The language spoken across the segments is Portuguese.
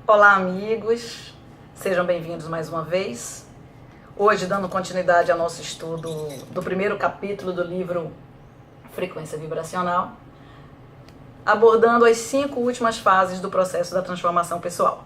Olá, amigos, sejam bem-vindos mais uma vez. Hoje, dando continuidade ao nosso estudo do primeiro capítulo do livro Frequência Vibracional, abordando as 5 últimas fases do processo da transformação pessoal.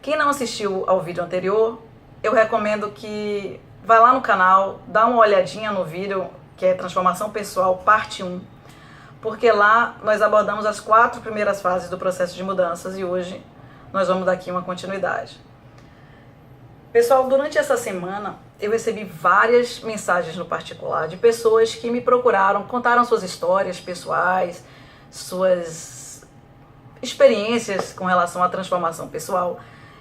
Quem não assistiu ao vídeo anterior, eu recomendo que vá lá no canal, dá uma olhadinha no vídeo que é Transformação Pessoal, parte 1, porque lá nós abordamos as 4 primeiras fases do processo de mudanças e hoje nós vamos dar aqui uma continuidade. Pessoal, durante essa semana eu recebi várias mensagens no particular de pessoas que me procuraram, contaram suas histórias pessoais, suas experiências com relação à transformação pessoal,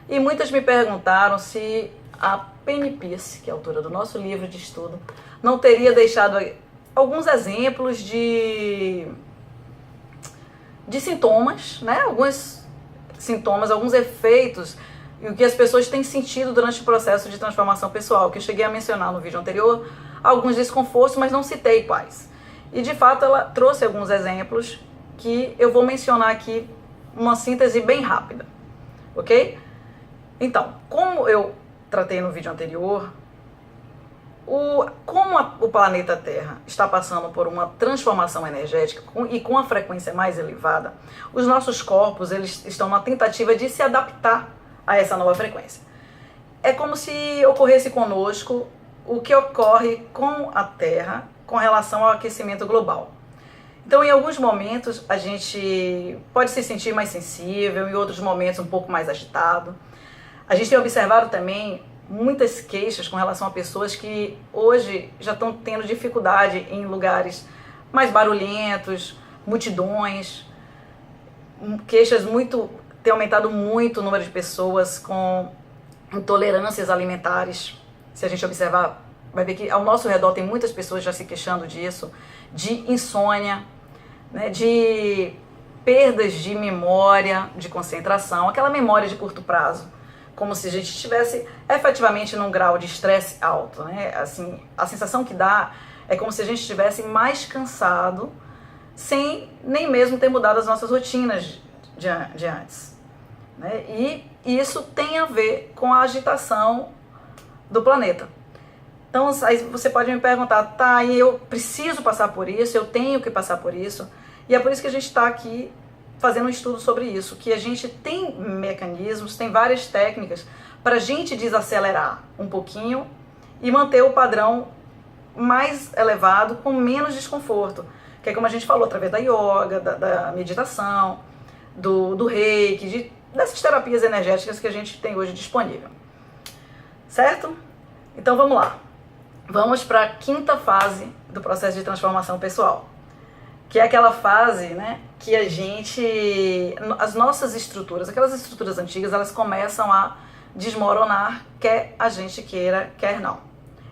e muitas me perguntaram se a Penny Pearce, que é a autora do nosso livro de estudo, não teria deixado alguns exemplos de sintomas, né? Alguns sintomas, alguns efeitos e o que as pessoas têm sentido durante o processo de transformação pessoal, que eu cheguei a mencionar no vídeo anterior, alguns desconfortos, mas não citei quais. E de fato ela trouxe alguns exemplos que eu vou mencionar aqui, uma síntese bem rápida, ok? Então, como eu tratei no vídeo anterior, como o planeta Terra está passando por uma transformação energética e com a frequência mais elevada, os nossos corpos eles estão na tentativa de se adaptar a essa nova frequência. É como se ocorresse conosco o que ocorre com a Terra com relação ao aquecimento global. Então, em alguns momentos, a gente pode se sentir mais sensível, em outros momentos um pouco mais agitado. A gente tem observado também muitas queixas com relação a pessoas que hoje já estão tendo dificuldade em lugares mais barulhentos, multidões, queixas tem aumentado muito o número de pessoas com intolerâncias alimentares. Se a gente observar, vai ver que ao nosso redor tem muitas pessoas já se queixando disso, de insônia, né, de perdas de memória, de concentração, aquela memória de curto prazo, como se a gente estivesse efetivamente num grau de estresse alto, né? Assim, a sensação que dá é como se a gente estivesse mais cansado, sem nem mesmo ter mudado as nossas rotinas de antes, né? E isso tem a ver com a agitação do planeta. Então, aí você pode me perguntar, tá, e eu preciso passar por isso, eu tenho que passar por isso, e é por isso que a gente está aqui fazendo um estudo sobre isso, que a gente tem mecanismos, tem várias técnicas para a gente desacelerar um pouquinho e manter o padrão mais elevado com menos desconforto, que é como a gente falou, através da yoga, da meditação, do reiki, dessas terapias energéticas que a gente tem hoje disponível. Certo? Então vamos lá. Vamos para a 5ª fase do processo de transformação pessoal, que é aquela fase, né, que as nossas estruturas, aquelas estruturas antigas, elas começam a desmoronar, quer a gente queira, quer não.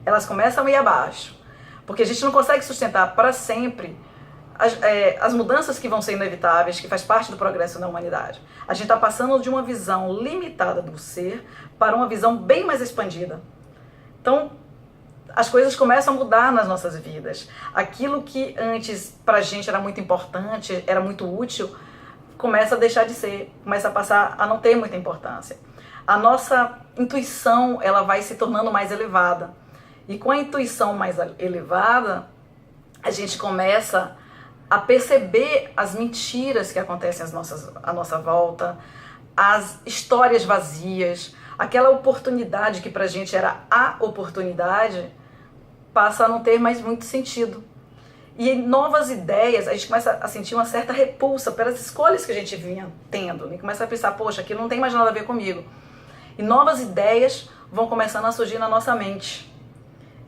Elas começam a ir abaixo, porque a gente não consegue sustentar para sempre as mudanças que vão ser inevitáveis, que faz parte do progresso da humanidade. A gente está passando de uma visão limitada do ser para uma visão bem mais expandida. Então, as coisas começam a mudar nas nossas vidas. Aquilo que antes pra gente era muito importante, era muito útil, começa a deixar de ser, começa a passar a não ter muita importância. A nossa intuição, ela vai se tornando mais elevada. E com a intuição mais elevada, a gente começa a perceber as mentiras que acontecem à nossa volta, as histórias vazias, aquela oportunidade que pra gente era a oportunidade, passa a não ter mais muito sentido. E novas ideias, a gente começa a sentir uma certa repulsa pelas escolhas que a gente vinha tendo. E começa a pensar, poxa, aquilo não tem mais nada a ver comigo. E novas ideias vão começando a surgir na nossa mente.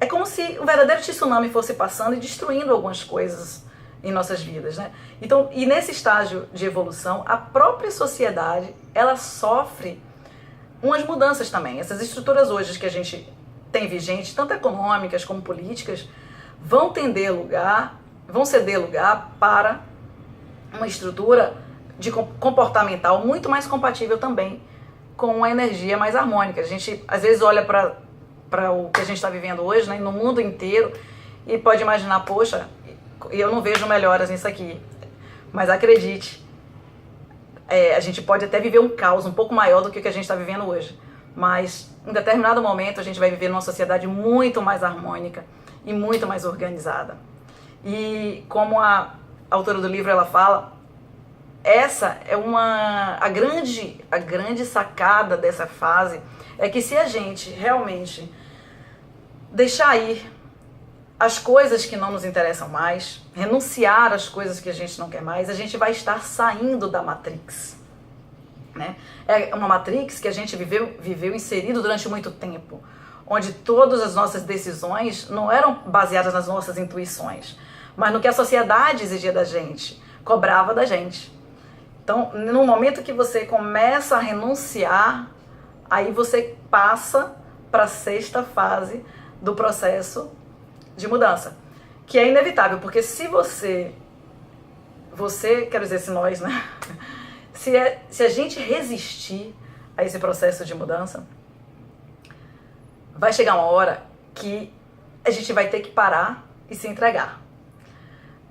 É como se um verdadeiro tsunami fosse passando e destruindo algumas coisas em nossas vidas, né? Então, e nesse estágio de evolução, a própria sociedade, ela sofre umas mudanças também. Essas estruturas hoje que a gente tem vigente, tanto econômicas como políticas, vão ceder lugar para uma estrutura comportamental muito mais compatível também com uma energia mais harmônica. A gente às vezes olha para o que a gente está vivendo hoje, né, no mundo inteiro, e pode imaginar, poxa, eu não vejo melhoras nisso aqui. Mas acredite, a gente pode até viver um caos um pouco maior do que o que a gente está vivendo hoje. Mas em determinado momento a gente vai viver numa sociedade muito mais harmônica e muito mais organizada. E como a autora do livro ela fala, essa é a grande sacada dessa fase é que se a gente realmente deixar ir as coisas que não nos interessam mais, renunciar às coisas que a gente não quer mais, a gente vai estar saindo da Matrix, né? É uma Matrix que a gente viveu inserido durante muito tempo, onde todas as nossas decisões não eram baseadas nas nossas intuições, mas no que a sociedade exigia da gente, cobrava da gente. Então, no momento que você começa a renunciar, aí você passa para a 6ª fase do processo de mudança, que é inevitável, porque se quero dizer, se nós, né? Se a gente resistir a esse processo de mudança, vai chegar uma hora que a gente vai ter que parar e se entregar.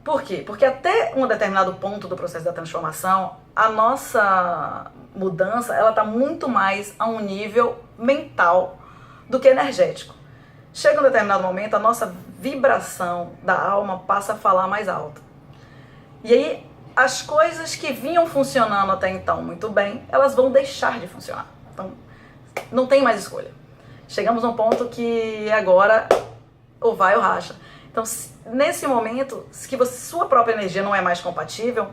Por quê? Porque até um determinado ponto do processo da transformação, a nossa mudança, ela está muito mais a um nível mental do que energético. Chega um determinado momento, a nossa vibração da alma passa a falar mais alto. E aí, as coisas que vinham funcionando até então muito bem, elas vão deixar de funcionar. Então, não tem mais escolha. Chegamos a um ponto que agora ou vai ou racha. Então, nesse momento, que sua própria energia não é mais compatível,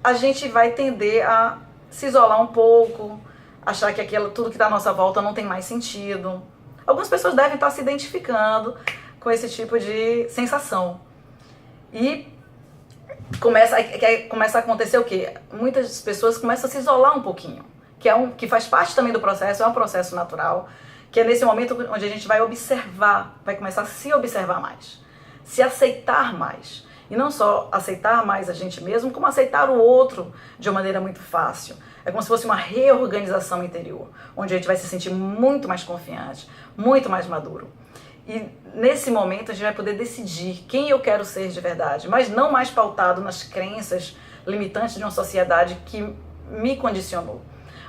a gente vai tender a se isolar um pouco, achar que tudo que está à nossa volta não tem mais sentido. Algumas pessoas devem estar se identificando com esse tipo de sensação. E começa a acontecer o quê? Muitas pessoas começam a se isolar um pouquinho, que faz parte também do processo, é um processo natural, que é nesse momento onde a gente vai observar, vai começar a se observar mais, se aceitar mais. E não só aceitar mais a gente mesmo, como aceitar o outro de uma maneira muito fácil. É como se fosse uma reorganização interior, onde a gente vai se sentir muito mais confiante, muito mais maduro. E nesse momento a gente vai poder decidir quem eu quero ser de verdade, mas não mais pautado nas crenças limitantes de uma sociedade que me condicionou,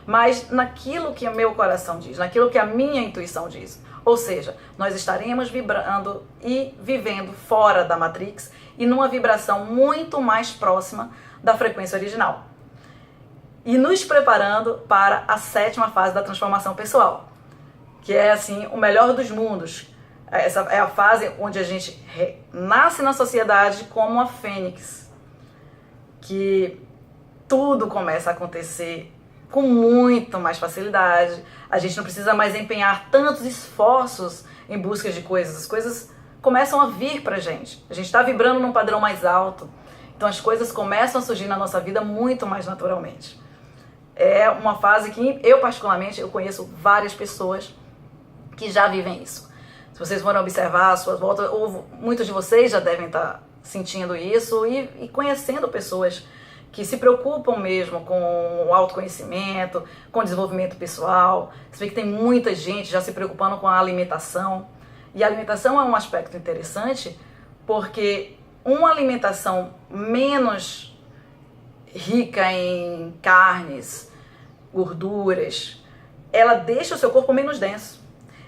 mas naquilo que o meu coração diz, naquilo que a minha intuição diz. Ou seja, nós estaremos vibrando e vivendo fora da Matrix e numa vibração muito mais próxima da frequência original. E nos preparando para a 7ª fase da transformação pessoal, que é assim o melhor dos mundos. Essa é a fase onde a gente nasce na sociedade como uma fênix, que tudo começa a acontecer com muito mais facilidade. A gente não precisa mais empenhar tantos esforços em busca de coisas. As coisas começam a vir pra gente. A gente está vibrando num padrão mais alto. Então as coisas começam a surgir na nossa vida muito mais naturalmente. É uma fase que eu particularmente, eu conheço várias pessoas que já vivem isso. Se vocês forem observar a sua volta, muitos de vocês já devem estar sentindo isso e conhecendo pessoas que se preocupam mesmo com o autoconhecimento, com o desenvolvimento pessoal. Você vê que tem muita gente já se preocupando com a alimentação. E a alimentação é um aspecto interessante, porque uma alimentação menos rica em carnes, gorduras, ela deixa o seu corpo menos denso.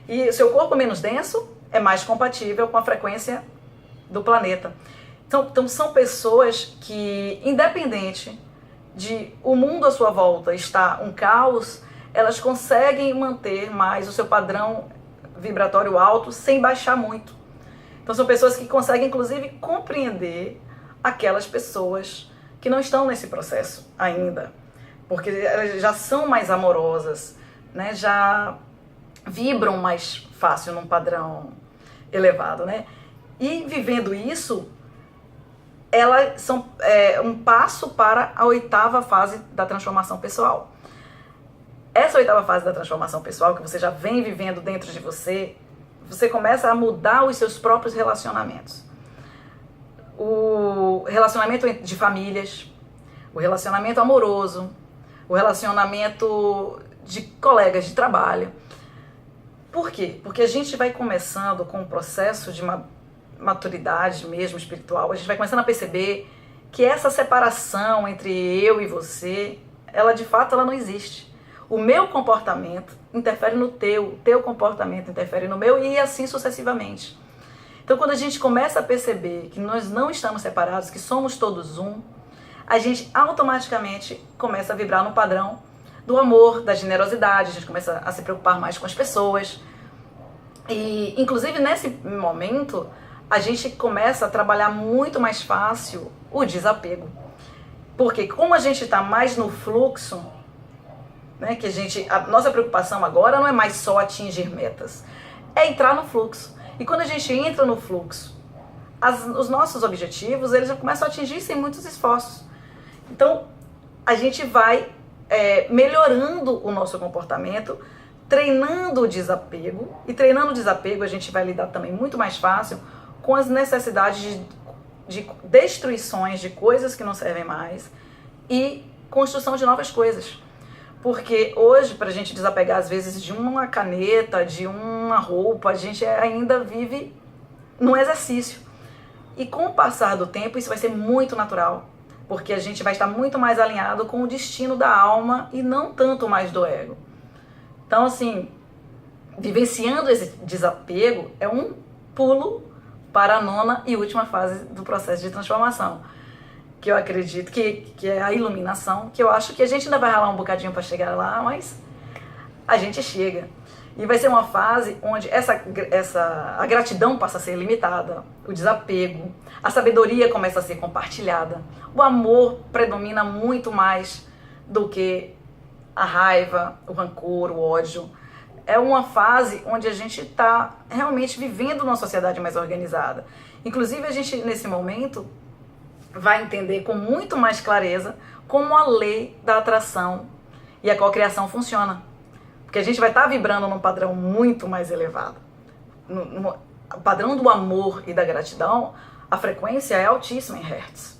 E o seu corpo menos denso é mais compatível com a frequência do planeta. Então são pessoas que, independente de o mundo à sua volta estar um caos, elas conseguem manter mais o seu padrão vibratório alto sem baixar muito. Então são pessoas que conseguem, inclusive, compreender aquelas pessoas que não estão nesse processo ainda, porque elas já são mais amorosas, né? Já vibram mais fácil num padrão elevado, né? E vivendo isso, elas são um passo para a 8ª fase da transformação pessoal. Essa 8ª fase da transformação pessoal, que você já vem vivendo dentro de você, você começa a mudar os seus próprios relacionamentos. O relacionamento de famílias, o relacionamento amoroso, o relacionamento de colegas de trabalho. Por quê? Porque a gente vai começando com um processo de maturidade mesmo espiritual, a gente vai começando a perceber que essa separação entre eu e você, ela de fato ela não existe. O meu comportamento interfere no teu, o teu comportamento interfere no meu e assim sucessivamente. Então, quando a gente começa a perceber que nós não estamos separados, que somos todos um, a gente automaticamente começa a vibrar no padrão do amor, da generosidade, a gente começa a se preocupar mais com as pessoas. E, inclusive, nesse momento, a gente começa a trabalhar muito mais fácil o desapego. Porque como a gente está mais no fluxo, né, a nossa preocupação agora não é mais só atingir metas, é entrar no fluxo. E quando a gente entra no fluxo, os nossos objetivos, eles já começam a atingir sem muitos esforços. Então, a gente vai melhorando o nosso comportamento, treinando o desapego. E treinando o desapego, a gente vai lidar também muito mais fácil com as necessidades de destruições de coisas que não servem mais e construção de novas coisas. Porque hoje, para a gente desapegar, às vezes, de uma caneta, de uma roupa, a gente ainda vive num exercício. E com o passar do tempo, isso vai ser muito natural. Porque a gente vai estar muito mais alinhado com o destino da alma e não tanto mais do ego. Então, assim, vivenciando esse desapego é um pulo para a 9ª e última fase do processo de transformação. Que eu acredito que é a iluminação, que eu acho que a gente ainda vai ralar um bocadinho para chegar lá, mas a gente chega. E vai ser uma fase onde a gratidão passa a ser limitada, o desapego, a sabedoria começa a ser compartilhada, o amor predomina muito mais do que a raiva, o rancor, o ódio. É uma fase onde a gente está realmente vivendo numa sociedade mais organizada. Inclusive, a gente, nesse momento, vai entender com muito mais clareza como a lei da atração e a cocriação funciona. Porque a gente vai estar vibrando num padrão muito mais elevado. No padrão do amor e da gratidão, a frequência é altíssima em Hertz.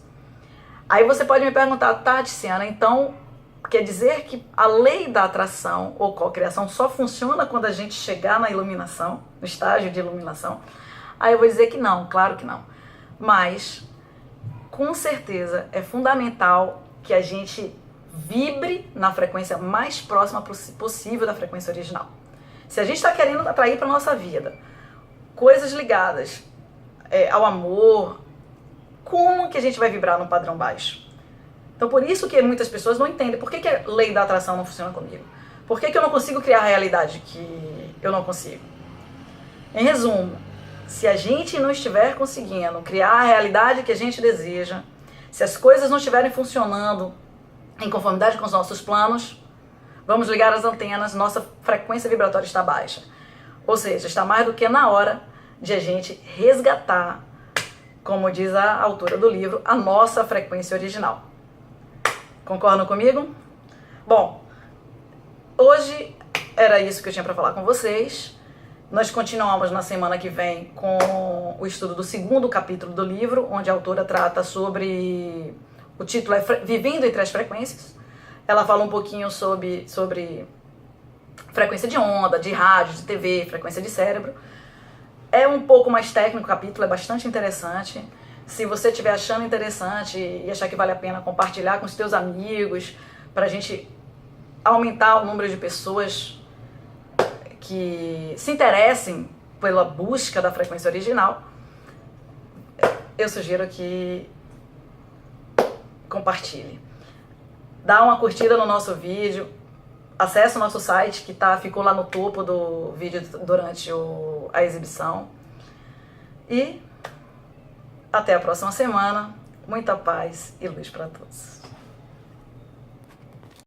Aí você pode me perguntar, tá, Tiziana, então quer dizer que a lei da atração ou cocriação só funciona quando a gente chegar na iluminação, no estágio de iluminação? Aí eu vou dizer que não, claro que não. Mas com certeza é fundamental que a gente vibre na frequência mais próxima possível da frequência original. Se a gente está querendo atrair para a nossa vida coisas ligadas ao amor, como que a gente vai vibrar num padrão baixo? Então, por isso que muitas pessoas não entendem por que a lei da atração não funciona comigo. Por que eu não consigo criar a realidade que eu não consigo? Em resumo, se a gente não estiver conseguindo criar a realidade que a gente deseja, se as coisas não estiverem funcionando em conformidade com os nossos planos, vamos ligar as antenas, nossa frequência vibratória está baixa. Ou seja, está mais do que na hora de a gente resgatar, como diz a autora do livro, a nossa frequência original. Concordam comigo? Bom, hoje era isso que eu tinha para falar com vocês. Nós continuamos na semana que vem com o estudo do 2º capítulo do livro, onde a autora trata sobre... O título é Vivendo entre as Frequências. Ela fala um pouquinho sobre frequência de onda, de rádio, de TV, frequência de cérebro. É um pouco mais técnico o capítulo, é bastante interessante. Se você estiver achando interessante e achar que vale a pena compartilhar com os teus amigos, para a gente aumentar o número de pessoas que se interessem pela busca da frequência original, eu sugiro que compartilhe. Dá uma curtida no nosso vídeo, acesse o nosso site que ficou lá no topo do vídeo durante a exibição. E até a próxima semana. Muita paz e luz para todos.